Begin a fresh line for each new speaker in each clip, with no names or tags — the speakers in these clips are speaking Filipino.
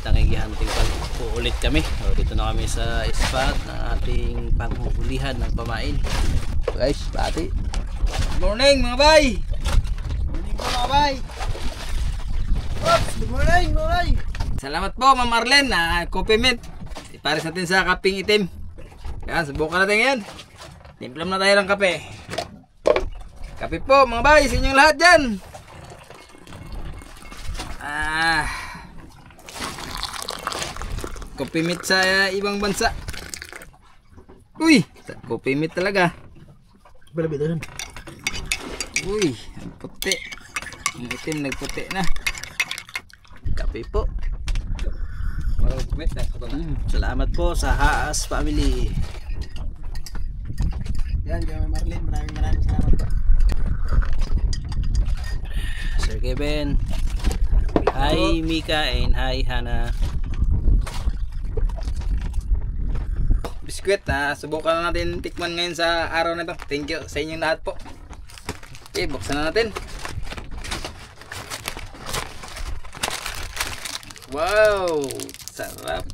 Tangigi Hunting po ulit kami. Dito na kami sa spot ng ating panghuhulihan ng pamain. So guys, pati.
Good morning mga bay! Good morning po mga bay! Oops, good morning mga bay! Salamat po Ma'am Arlen na compliment. Ipares natin sa kaping itim. Yan, subukan natin ngayon. Timplam na tayo ng kape. Kape po mga bay, sa inyong lahat dyan. Coffee meat sa ibang bansa. Uy, coffee meat talaga.
Balabitan.
Uy, ang puti. Ang itim nagputi na.
Kape po. Salamat po sa Haas family.
Yan, kay Marlene, maraming salamat po.
Sir Kevin. Hi Mika and hi Hana.
Biskwit na subukan na natin tikman ngayon sa araw na ito. Thank you sa inyong lahat po. Okay, buksan na natin. Wow, sarap.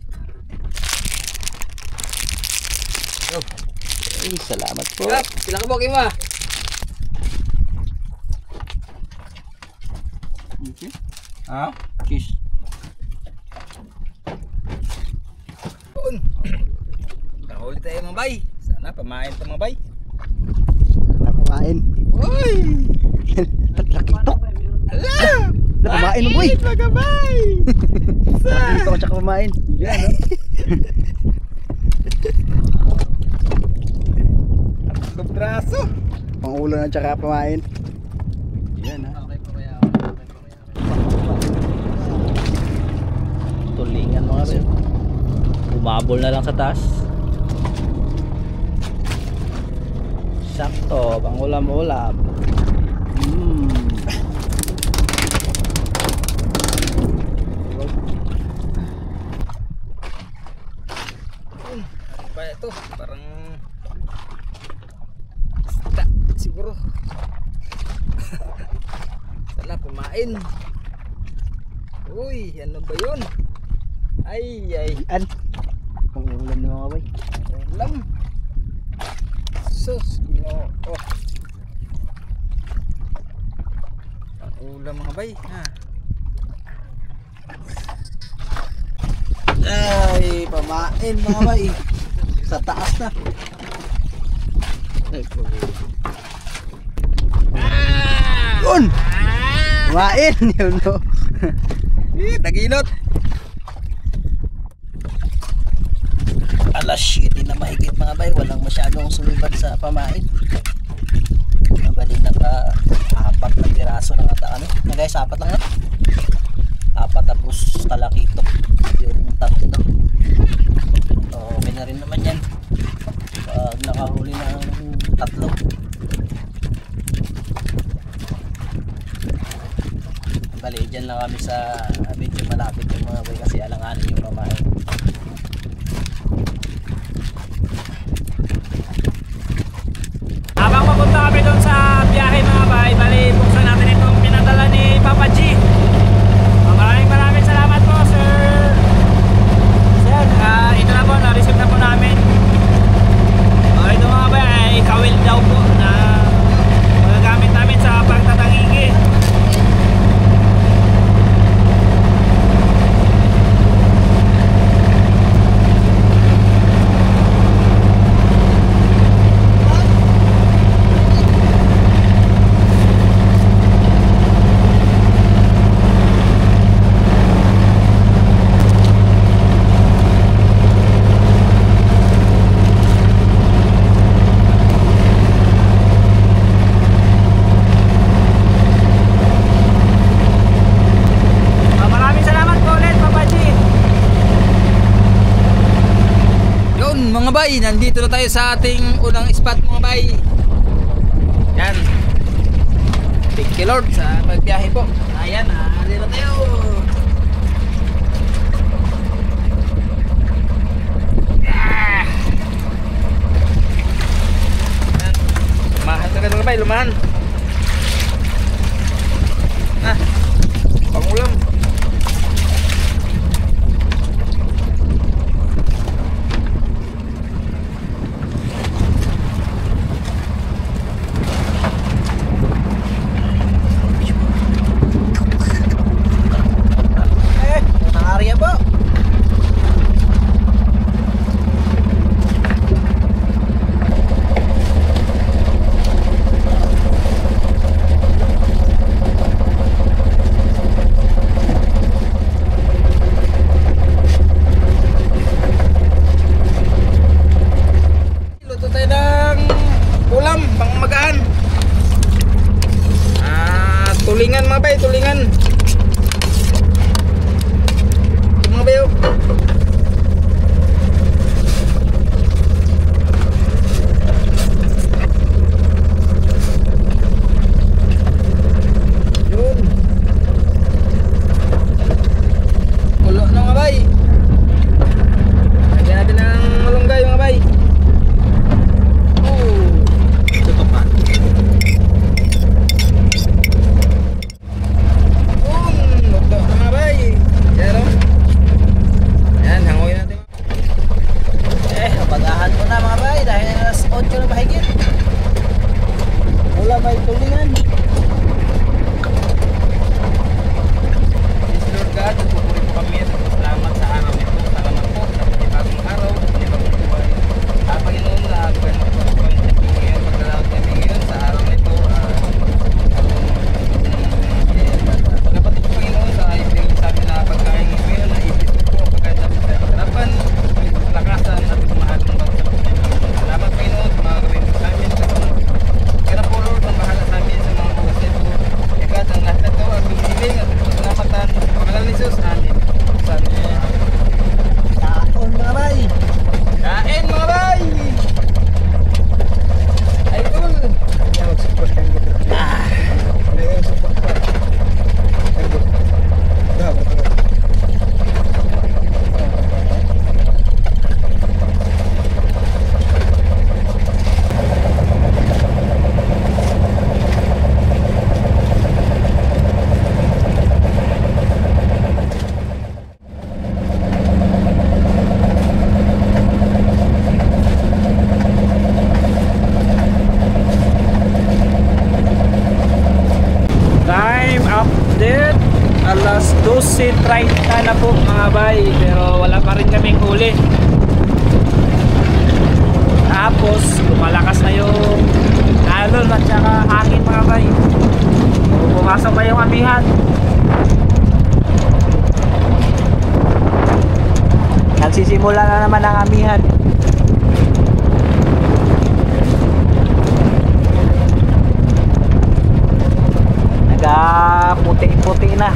Ay, salamat po.
Sarap, silang kabok ima.
Okay.
Ah,
Cheers.
Nakahuli tayo mga bay. Sana pamain ito mga bay.
Nakamain.
Uy!
Laki to.
Ala!
Nakamain mo boy.
Mga bay!
Dito ko siya kumain. Yan no.
Tatlong braso.
Pangulo na tsaka kumain. Yan ha.
Tulingan mga sir. Umabol na lang sa taas. Sakto, pang ulam-ulam.
Ano ba ito? Parang isda siguro. Sana kumain. Uy, ano ba yun? Ay, ay.
An. Pangulam na mga bay.
Ulam. Sus, no. Oh. Ulam mga bay, ha.
Ay, pamain mga bay. Sa taas na. Yun! Kumain! Yun no.
Tagilot.
Alas 7 na mahigit mga bay. Walang masyadong sumibad sa pamain. Nabalin naka-apat na piraso ng ata ano. Guys, apat lang na. Apat tapos talakito. Yung tatlo. So, okay na rin naman yan. Pag nakahuli ng tatlo. Bali, dyan lang kami sa medyo malapit yung mga bay kasi alanganin yung pamain. Habang papunta kami doon sa biyahe mga bay, bali buksan natin itong pinadala ni Papa G. Maraming salamat po sir. Sir, ito na po, na-receive na po namin. Ito mga bay ay kawil daw po na magagamit namin sa pagtatangigi.
Mga bay, nandito na tayo sa ating unang spot mga bay. Yan. Thank you Lord sa pagbiyahe po. Ayan, nandito na tayo. Lumahan ka mga bay, lumahan. Pangulam. tulingan mga bay, tulingan. Mga bay, oh. Yun. Ulo na mga bay. Lagyan natin ng malunggay mga bay.
Tutok pa.
Ulo na mga bay. Yan o. Yan, hangoy natin.
Napagahan ko na mga bay dahil alas 8 na mahigit. Wala may tulingan.
Yes Lord God, nagpupuri po kami at salamat sa araw nito. Salamat po sa panibagong araw, panibagong buhay. Panginoon, buhay mo po kami ngayon, paglalawag namin ngayon sa araw nito. Pagkapatid po Panginoon sa ibigay sa amin na pagkain ngayon, na ibig po ang pagkain namin sa harapan, lakasan at mahalong bangsa po Panginoon. Salamat Panginoon sa mga gawin po sa amin. Kaya po Lord, ang bahala sa amin sa mga oras nito. Ikat ang lahat na ito at gumiling at salamatan sa pangalan ni Jesus. Amen.
Taon mga bay.
Kain mga bay! Ay cool!
Kaya mag-support ka dito. Ano yung support pa?
Time update, alas 12:30 na po mga bay, pero wala pa rin kaming huli. Tapos lumalakas na yung alon at saka hangin mga bay. Pumasok pa yung amihan. Nagsisimula na naman ang amihan. Puti-puti na.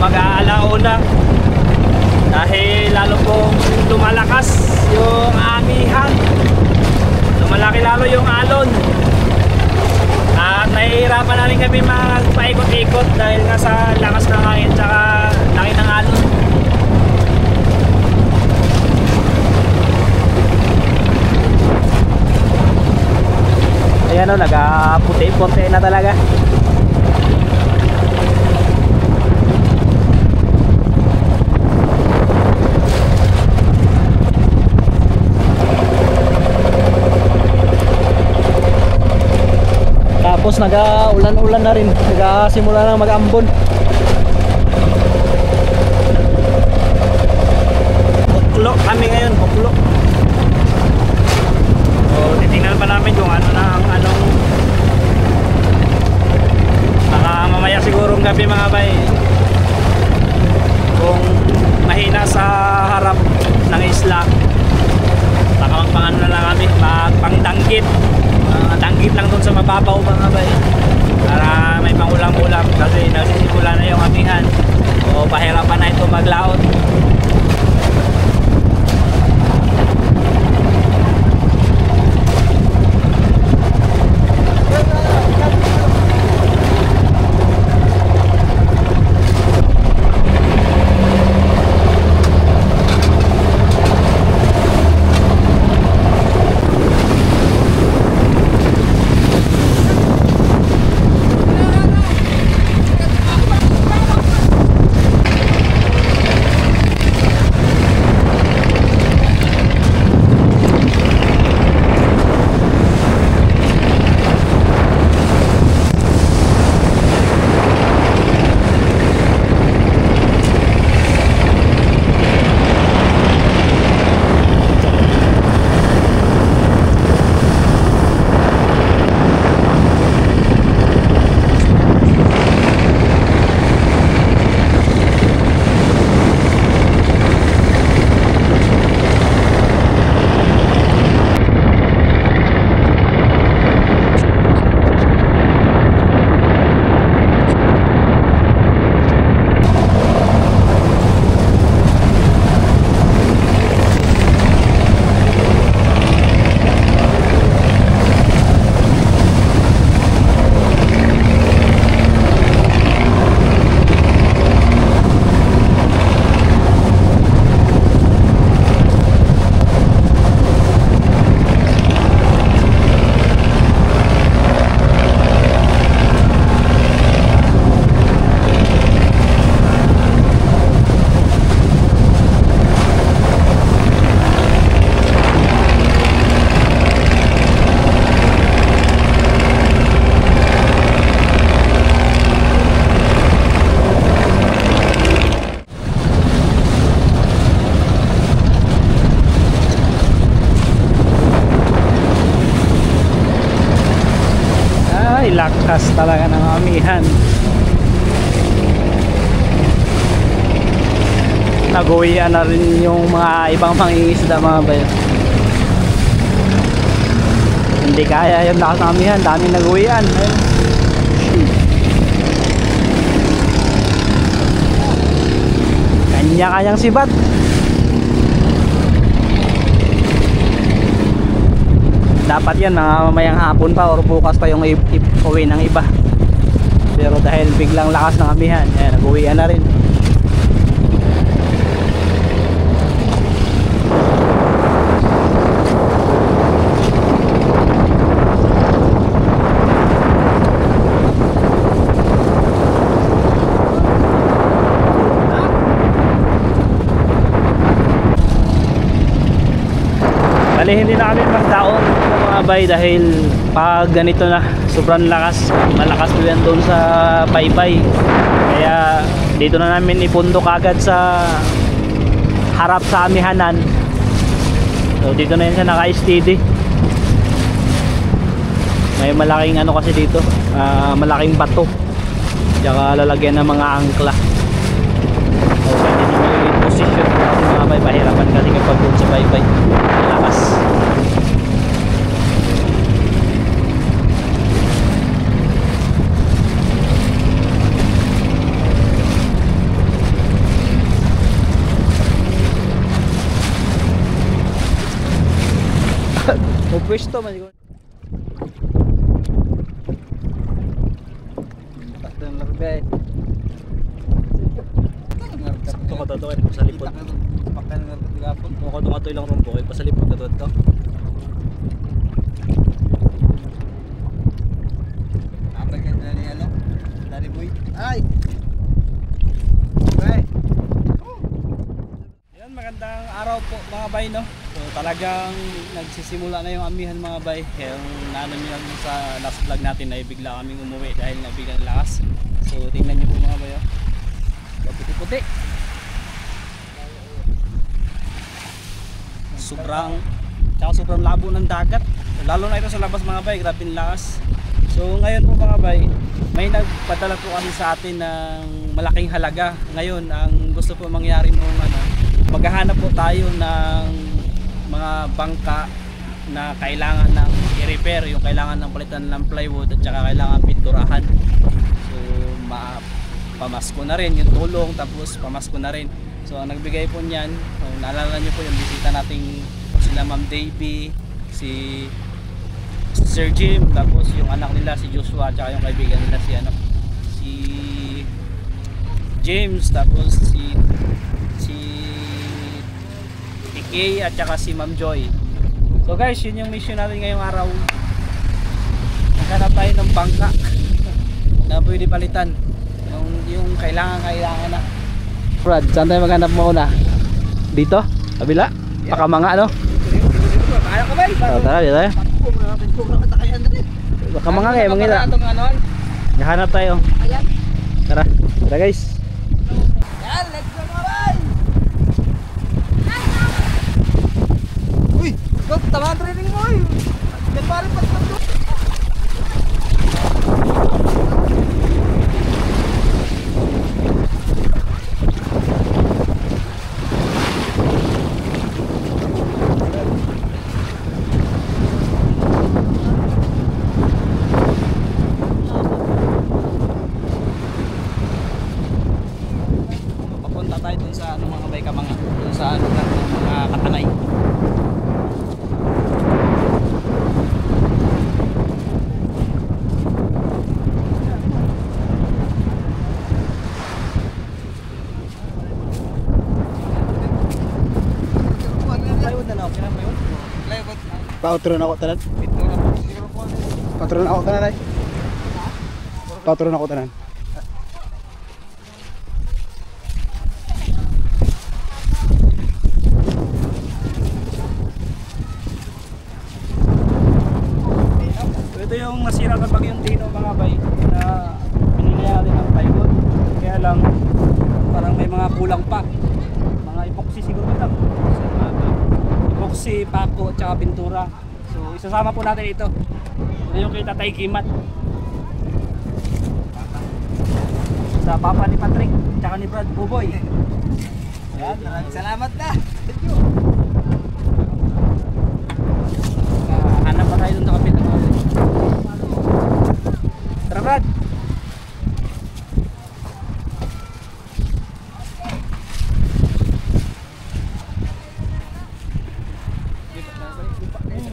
mag-aalauna dahil lalo pong lumalakas yung amihan, lumalaki lalo yung alon at nahihirapan na rin kami magpaikot-ikot dahil nga sa lakas ng hangin tsaka laki ng alon. Ayan o, nag-puti-puti na talaga.
nag-ulan-ulan na rin. Nagsimula na mag-ambon.
Buklo kami ngayon, buklo. So, titingnan pa namin kung ano na ang anong baka mamaya sigurong gabi mga bay. Kung mahina sa harap ng isla, baka magpangano na lang kami, magpangdanggit. Danggit lang dun sa mababaw mga bay. Para may pangulam-ulam kasi nagsisimula na yung amihan. O pahirapan na ito maglaot.
Lakas talaga ng amihan. Naguwian na rin yung mga ibang pangingisda mga bayo. Hindi kaya yung lakas ng amihan, daming naguwian. Kanya-kanyang sibat. Dapat yan mamayang hapon pa or bukas pa yung uwi ng iba. Pero dahil biglang lakas ng amihan, nag-uwian na rin. Bali hindi na kami magdaon mga bay dahil pag ganito na sobrang lakas, malakas po yan doon sa Paybay. Kaya dito na namin ipundok agad sa harap sa amihanan. So dito na yan siya naka-steady. May malaking ano kasi dito, malaking bato. Tsaka lalagyan ng mga angkla. So pwede nyo magiging position kasi mga bay, pahirapan kasi kapag doon sa Paybay malakas. Pwesto man siguro. Patang larbe. Toko to sa lipod. Pakan nga gapon. Toko to ilang rumpo kay pa sa lipod to to. Apa ka dali ano? Dali boy. Ay. Okay. Yan magandang araw
araw po mga bay, no? So talagang nagsisimula na yung amihan mga bay. Yung naano nyo lang sa last vlog natin na bigla kaming umuwi dahil nabiglang lakas. So tingnan nyo po mga bay, oh. Puti-puti. Sobrang labo ng dagat. Lalo na ito sa labas mga bay, grabe yung lakas. So ngayon po mga bay, may nagpadala po kami sa atin ng malaking halaga. Ngayon, ang gusto po mangyari nung maghahanap po tayo ng mga bangka na kailangan ng i-repair, yung kailangan ng palitan ng plywood at saka kailangan pinturahan. So pamasko na rin yung tulong, tapos pamasko na rin. So ang nagbigay po niyan, naalala niyo po yung bisita nating sila Ma'am Davy, si Sir Jim, tapos yung anak nila si Joshua at saka yung kaibigan nila si James, tapos si PK at saka si Ma'am Joy. So guys, yun yung mission natin ngayong araw. Maghanap tayo ng bangka na pwede palitan yung kailangan na. Brad, saan tayo maghanap mo na? Dito? Kabila? Pakamanga, no? Tara, dito tayo. Pakamanga kayo, mangila. Nahanap tayo. Tara, tara guys.
Yan, let's go mga bay! Uy! Tama ang training mo eh! Yan pa rin patlo.
Pautron ako tanan. Patron ako tanan ay. Patron ako tanan. Ito yung nasira sa bagyong Tino mga bay na binili natin ng plywood. Kaya lang parang may mga kulang pa. Mga epoxy siguro lang. Epoxy, pako, at saka pintura. So isasama po natin ito. Ito yung kay Tatay Gimat sa papa ni Patrick tsaka ni Brad Buboy. Yan,
Salamat na!
hanap pa tayo dun sa kapit. Tara Brad!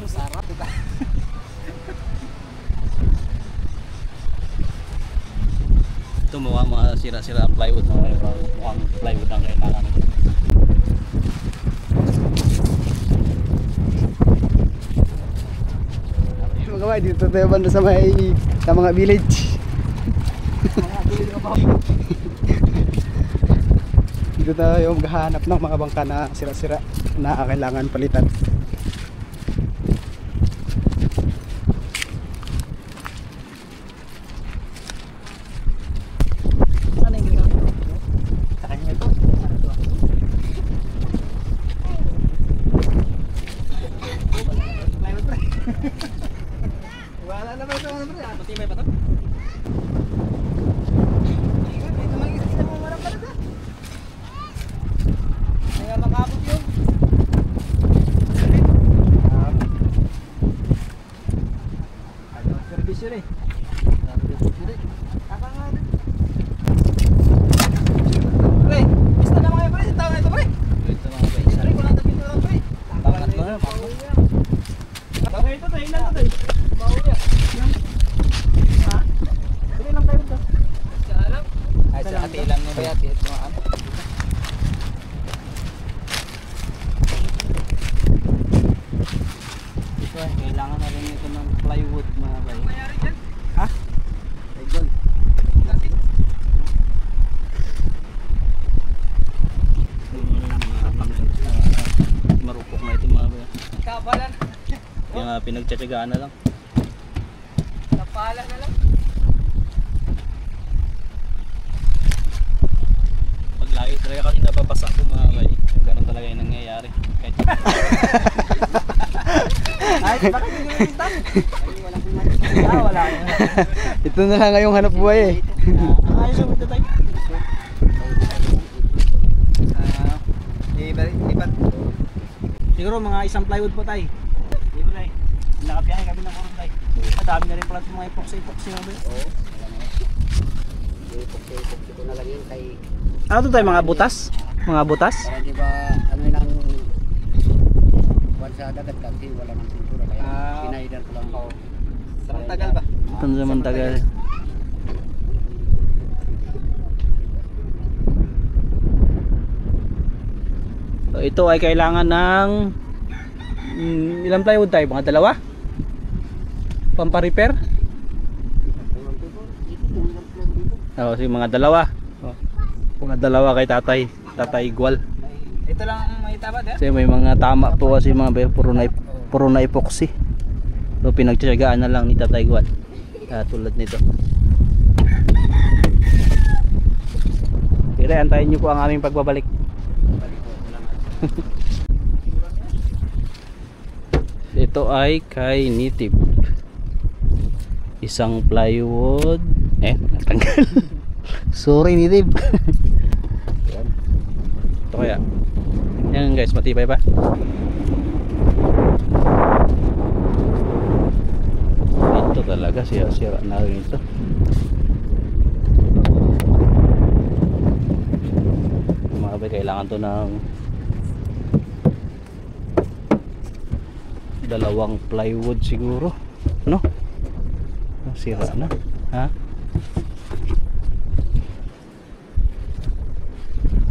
Sarap, diba?
Ito mga sira-sira ang plywood na mukhang plywood ang kailangan. Mga kaway, dito tayo banda sa mga village. Dito tayo maghahanap ng mga bangka na sira-sira na kailangan palitan.
Wala naman ito mga pre.
Matibay pa to?
Dito makikita mo marang pala ito. Kaya makakot yun. Service yun eh. Pre, basta na mga pre. Tama ito pre.
Ito mga bay.
Pre, kung nandang pintura pre.
Pangat mo na.
Bakit ito tayo lang ito. Bawo niya. Ha? Pwede lang tayo ito. Alam?
Ay, sa ati lang mo ba yan? Ito nga ano?
Ito kailangan na rin ito ng plywood mga bay.
Mayari dyan.
Ha? Ay gold.
Kasi.
Napalan.
Kaya pinagtsatsagaan na lang.
Napalan na lang.
Pag lagi talaga kasi nababasa ko mga bay. Ganun talaga yung nangyayari. Kahit
Ay, bakit hindi mo pinta? Wala na.
Ito na lang ngayong hanap buhay eh.
ayos yung ito tayo.
Lipat.
Siguro mga isang plywood po tayo. Hindi mo tayo. Nakabiyahe kami ng kurong tayo. Madami na rin pala itong mga epoxy na ba? Oo.
Epoxy ko na lang yun kay...
Ano ito tayo, mga butas? Mga butas?
Para di ba ano lang buwan sa dagat kasi wala nang pintura kaya pinaidar ko lang.
Sarang tagal ba?
Ito naman tagal. So, ito ay kailangan ng ilang plywood tayo? Mga dalawa? Pampa-repair? Oo, sige, mga dalawa. Oh. Mga dalawa kay Tatay Igual.
Ito lang ang may tama din.
Kasi may mga tama po kasi mga bayo, puro na epoxy. So pinagtyagaan na lang ni Tatay Igual. Tulad nito. Kaya antayin niyo po ang aming pagbabalik. Ito ay kay Nitib. Isang plywood. Natanggal. Sorry Nitib. Ito kaya. Yan guys, matibay pa. Ito talaga, sira na rin ito. Mga bay, kailangan to ng dalawang plywood siguro. Ano? Sira na. Ha?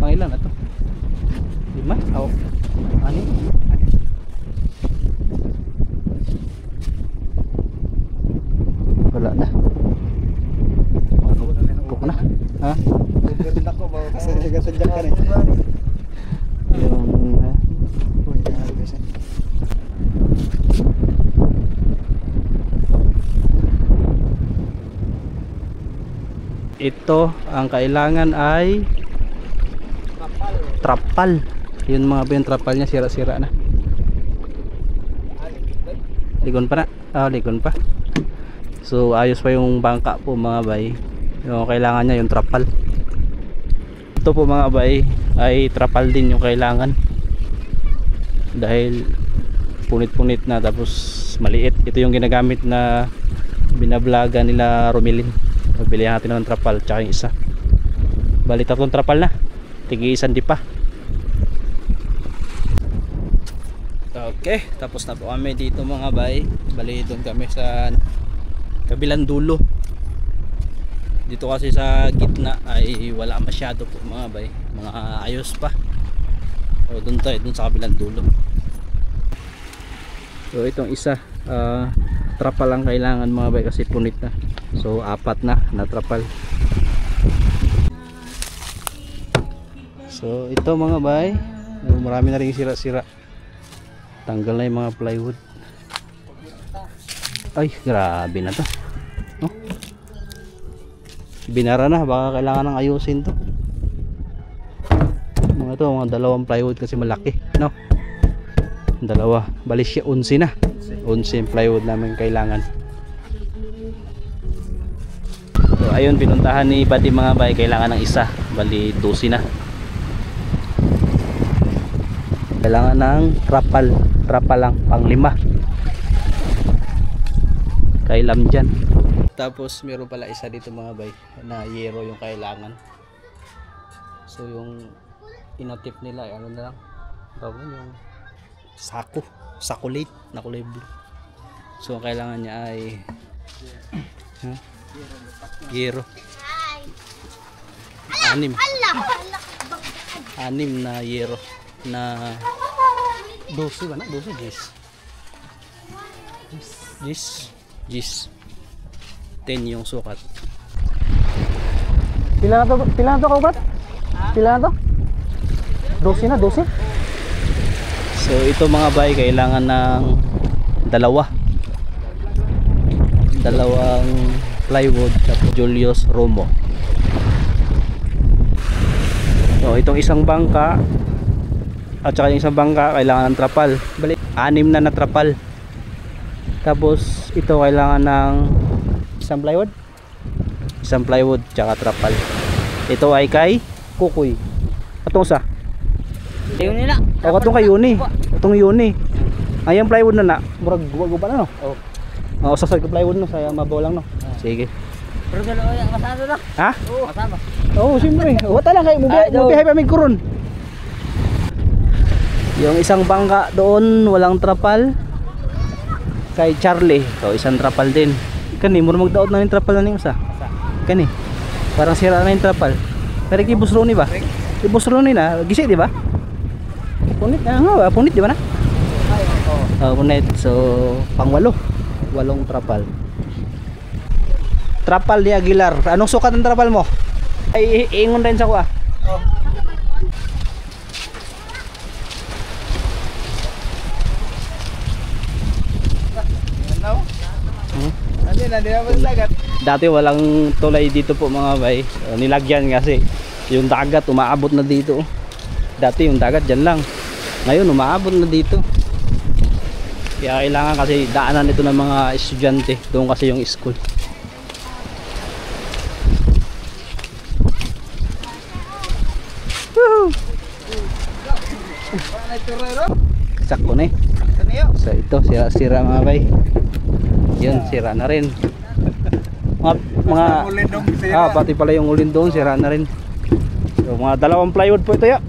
Pang ilan na to? 5? Oh. Ano? Wala na. Puk na. Ha?
Ganda ko ba kasi nagasadyak ka rin.
Yung ito ang kailangan ay trapal. Yun mga yung trapal niya sira-sira na. Ligon pa na. Ligon pa. So ayos pa yung bangka po mga bay. Yung kailangan niya yung trapal. Ito po mga bay ay trapal din yung kailangan. Dahil punit-punit na tapos maliit. Ito yung ginagamit na binablaga nila Romilin. Bilihan natin ng trapal tsaka yung isa. Bali 3 trapal na. Tigi-1 di pa. Okay, tapos na po kami dito mga bay. Bali doon kami sa kabilang dulo. Dito kasi sa gitna ay wala masyado po mga bay. Mga ayos pa. So doon tayo, doon sa kabilang dulo. So itong isa trapal lang kailangan mga bay kasi punit na. So 4 na trapal. So ito mga bay, marami na rin sira-sira. Tanggal na yung mga plywood. Ay grabe na to, no? Binara na, baka kailangan ng ayusin to. Mga to, mga 2 plywood kasi malaki, no? 2, bali siya 11 na. 11 plywood namin kailangan. So ayun, pinuntahan ni Buddy mga bay, kailangan ng isa, bali 12 na. Kailangan ng trapal lang, pang 5 kailam dyan. Tapos meron pala isa dito mga bay na yero yung kailangan. So yung inatip nila ay ano na lang tawag yung sakulate na kulay blue. So ang kailangan niya ay yero 6 na yero na 12 ba na? 12 10 yung sukat. Pila na to kaupat? Pila na to? 12 na, 12? So ito mga bay, kailangan ng dalawang plywood at Julius Romo. So itong isang bangka at saka yung isang bangka kailangan ng trapal. Bali, 6 na trapal. Tapos ito kailangan ng isang plywood tsaka trapal. Ito ay kay Kukoy. Atong sa?
Yun nila.
O katong kay Yuni. Atong Yuni. Ayang plywood na murag guba na no.
Oh.
O sasag plywood no, saya mabaw lang no. Sige.
Pero dalawa yan, masado na.
Ha?
Masama.
Oo, siyempre. Wata lang kayo, mabihay pa may kurun. Yung isang bangka doon, walang trapal. Kay Charlie, so isang trapal din. Kani, mura magdaot na yung trapal na yung isa. Kani, parang sira na yung trapal. Pero kay Boss Ronnie ba? Kay Boss Ronnie na, gisi di ba? Punit na nga, punit di ba na? Punit, so pang 8. 8 trapal. Trapal ni Aguilar. Anong sukat ng trapal mo? Ay, iingon rin sa ko ah.
Oh. Ano? Hindi na dagat.
Dati walang tulay dito po mga bay. Nilagyan kasi yung dagat umaabot na dito. Dati yung dagat dyan lang. Ngayon umaabot na dito. Kaya kailangan kasi daanan ito ng mga estudyante. Doon kasi yung school. Sakto na eh. So ito sira mga bay. Yun sira na rin. Pati pala yung ulin doon sira na rin. So mga 2 plywood po ito ya.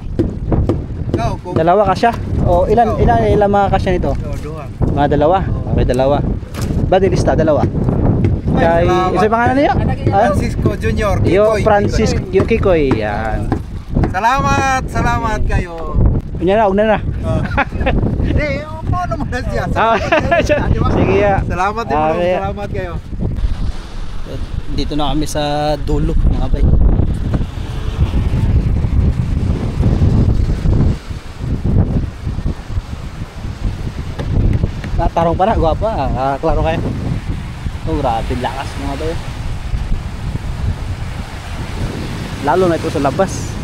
Dalawa kasya. O ilan mga kasya nito? Mga 2. Okay, 2. Ba dilista 2. Kay isa pangalan niyo?
Francisco Junior Kikoy.
Yo Francisco Kikoy. Yan.
Salamat kayo.
Unya na, ugna na.
Hindi, ano naman na siya.
Sige ya.
Salamat din bro, salamat kayo.
Dito na kami sa dulo mga bay. Natarong pa na, guwapa. Klaro kayo. Grabe lakas mga bay. Lalo na ito sa labas.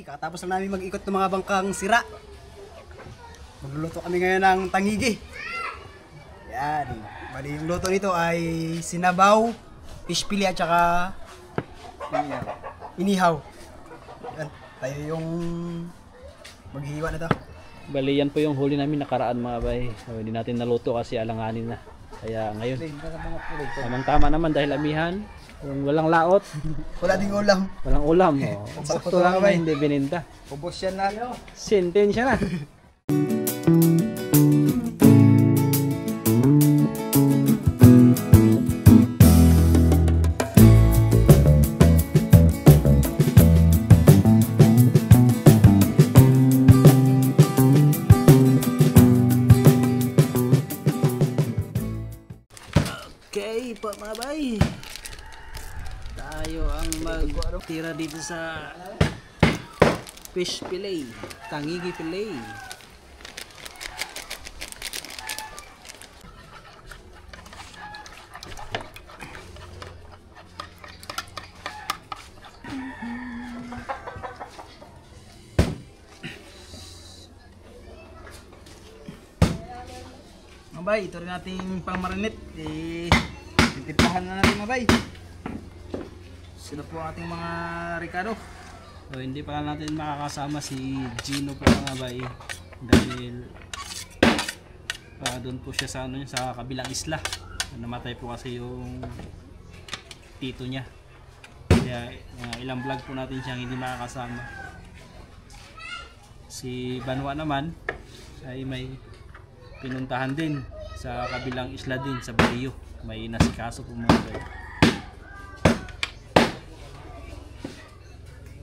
Katapos lang namin mag-ikot ng mga bangkang sira. Magluluto kami ngayon ng tangigi. Yan. Bali yung luto nito ay sinabaw, fish pili at saka inihaw. Yan. Tayo yung maghihiwa na to.
Bali yan po yung huli namin nakaraan mga bay. So, hindi natin naluto kasi alanganin na. Kaya ngayon tamang-tama naman dahil amihan. Kung walang laot,
Wala ding ulam.
walang ulam. Sakto lang na hindi bininta.
Ubos yan na.
Sentensya na.
Okay po mga bay. Tayo ang magtira dito sa fish fillet, tangigi fillet. Mga bay, ito rin nating pang marinate. Titimplahan na natin mga bay. Sino po ang ating mga Ricardo?
So, hindi pa natin makakasama si Gino po mga bay dahil doon po siya sa, sa kabilang isla. Namatay po kasi yung tito niya. Kaya ilang vlog po natin siyang hindi makakasama. Si Banwa naman ay may pinuntahan din sa kabilang isla din sa Baguio. May nasikaso po mga bay.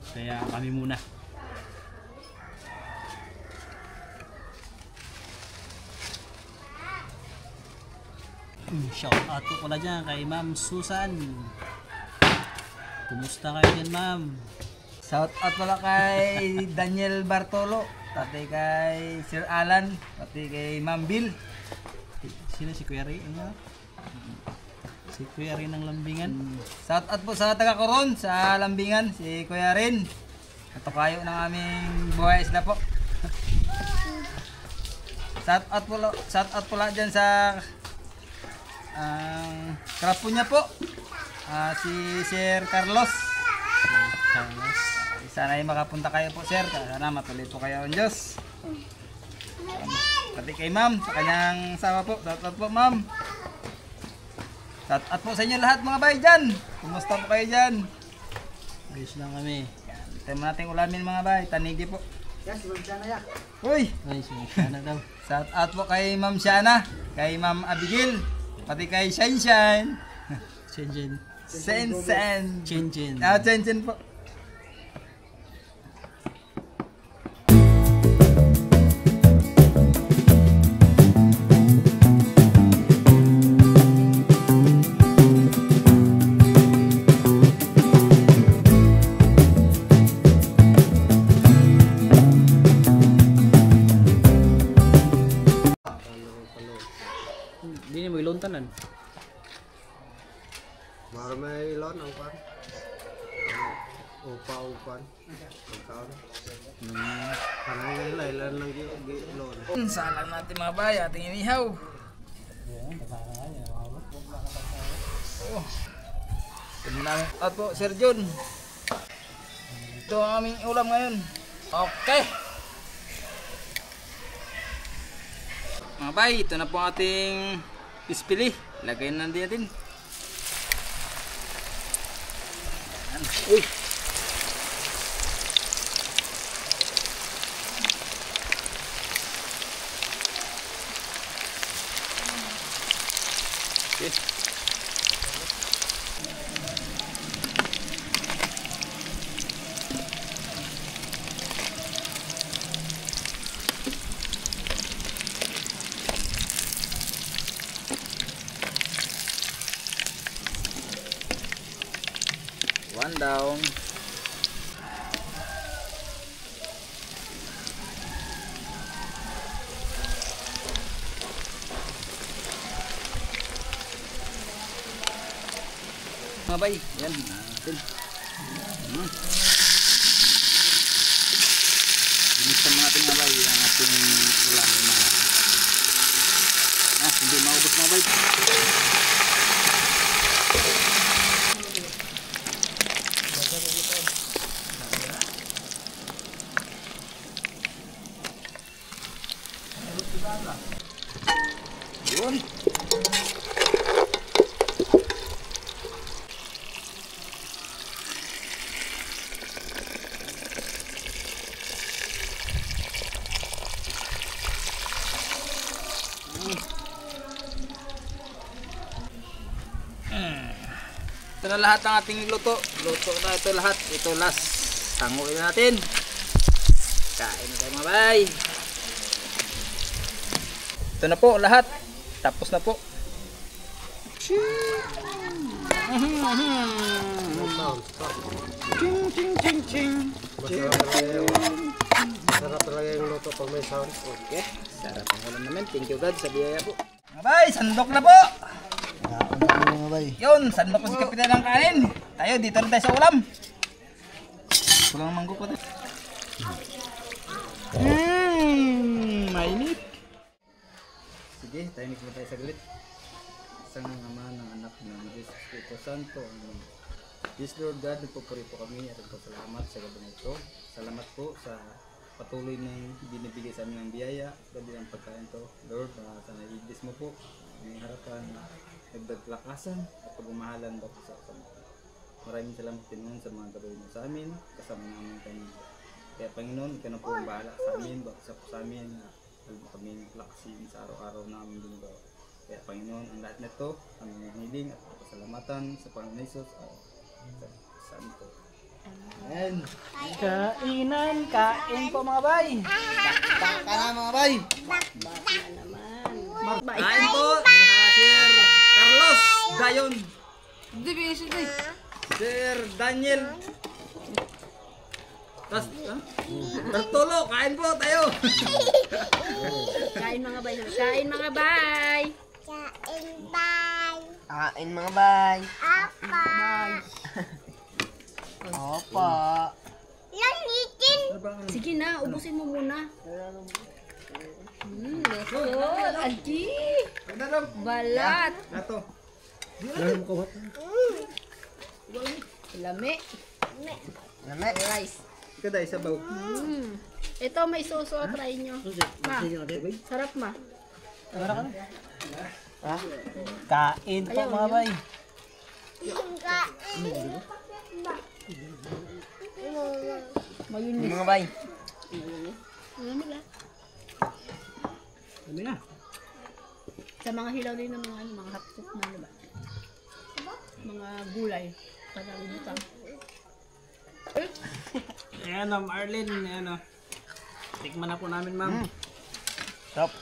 Kaya kami muna. Shout out po pala dyan kay Ma'am Susan. Kumusta kayo dyan, Ma'am?
Shout out pala kay Daniel Bartolo, pati kay Sir Alan, pati kay Ma'am Bill.
Sino si Kuya Ray? Ano? Si Kuya Ray ng Lambingan.
Shout out po sa taga Coron sa Lambingan, si Kuya Rin. Katukayo ng aming buhay isla po. Shout out pala dyan sa krapo niya po. Si Sir Carlos.
Carlos.
Sana ay makapunta kayo po, sir. Sana matuloy po kayo ang Diyos. Pati kay ma'am, sa kanyang asawa po. Shout out po, ma'am. Shout out po sa inyo lahat mga bay dyan. Kumusta po kayo dyan?
Ayos lang kami.
Tayo mo natin ulamin mga bay. Tanigi po. Uy!
Ay, sumikana daw.
Shout out po kay Ma'am Shana, kay Ma'am Abigail, pati kay Shine.
Chenjen.
Sen.
Chenjen.
Chen po.
Hindi mo iluntanan.
Mara may ilon ang pan. Upa-upan. Pagkaon. Parang ilan lang ilon.
Salang natin mga bay, ating inihaw. Tignan namin. At po, Sir John. Ito ang aming ulam ngayon. Okay. Mga bay, ito na po ang ating pispili. Lagay na din natin. Ayan. Uy! Okay. One down. Mga bay, yan natin. Ginisa mga natin mga bay, ang ating ulam na hindi maubos mga bay. Yun. Ito na lahat ng ating luto. Luto na ito lahat. Ito last. Sanguin natin. Kain na tayo mga bay. Ito na po lahat. Tapos na po.
Sarap talaga yung luto pag may sound.
Okay. Sarap ang ulam namin. Thank you God sa biyaya po. Mga bay, sandok na po.
Mga bay.
Yun, sandok na si Kapitan ng kanin. Tayo, dito na tayo sa ulam. Kulang manggo po tayo. Mainit. Sige, tayo na tayo saglit. Isang ama ng anak ng Diyos Espiritu Santo. Yes Lord God, nagpupuri po kami at nagpasalamat sa gabi na ito. Salamat po sa patuloy na binibigay sa amin ng biyaya. Gabi ang pagkain to. Lord, sana i-bless mo po ang harapan nagdaglakasan at pagmamahalan po sa kasama. Maraming salamat Panginoon sa mga gagawin mo sa amin. Kasama namin kami. Kaya Panginoon, ikaw na po ang bahala sa amin. Bakit po sa amin na kami lakasin sa araw-araw namin ginagawa. Kaya Panginoon, ang lahat nito, ang hiling at pasalamatan sa Panginoon Jesus at sa Santo. Amen.
Kain po mga bay.
Baka na mga bay.
Baka naman.
Kain po. Mga sir. Gayon.
Hindi, bisin eh.
Sir Daniel. Tas, Bartolo, kain po tayo.
Kain mga bay. Kain mga bay.
Kain mga bay.
Bay.
Opa.
Sige na, ubusin mo muna. Loko. Adi. Balat.
Nato.
Lami.
Lame.
Rice.
Kaday sabaw.
Ito may soso, try nyo. Ma, sarap ma.
Ha?
Kain po mga bay.
Mayunis.
Mga bay.
Ano nila?
Dami na.
Sa mga hilaw din ng mga, mga hotcook na diba? Mga gulay. Parang butang.
Ayan o, Marlene. Ayan o. Tikman na po namin, ma'am.
Stop.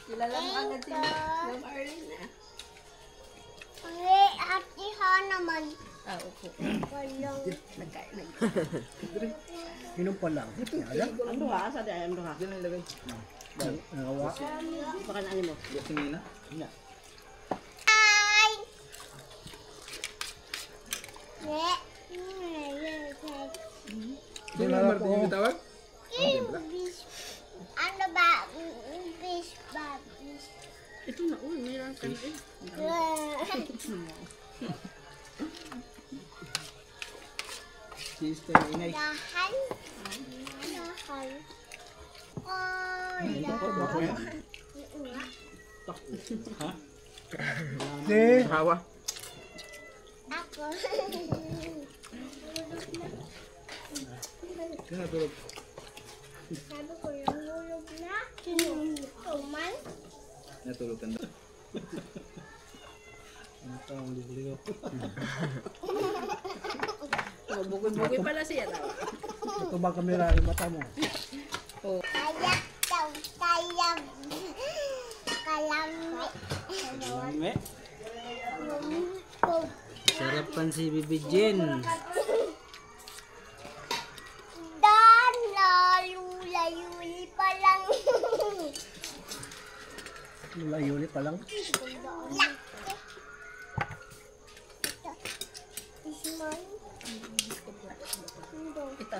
Kilala mo agad si Ma'am Arlene na. Ah, opo. Nagkain.
Inom pa lang.
Ano ha? Sa dahil ano ha?
Diyan ang ilagay.
Nangawa.
Baka na mo.
Tingin na. Sino ang Martin yung tawag?
Ano ba? Fish ba?
Ito na, mayroon ka rin.
Sister Inay.
Dahan. Dahan. Oh, dahan.
Hawa.
Ako.
Sino natulog?
Sabi ko yung hulog na. Tuman.
Natulog ka na.
Oh, bukod-bukod pala siya.
Ito ba kamera yung mata mo?
Kayak daw. Kayak. Kalami.
Dami.
Oh.
Sarapan si Bibi Jen.
Dan layu-layuli pa lang.
Layuli pa lang.
Ito.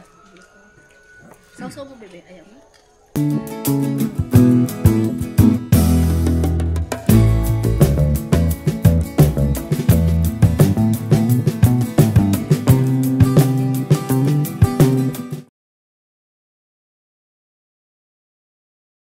Sausaw mo, bebe. Ayaw mo.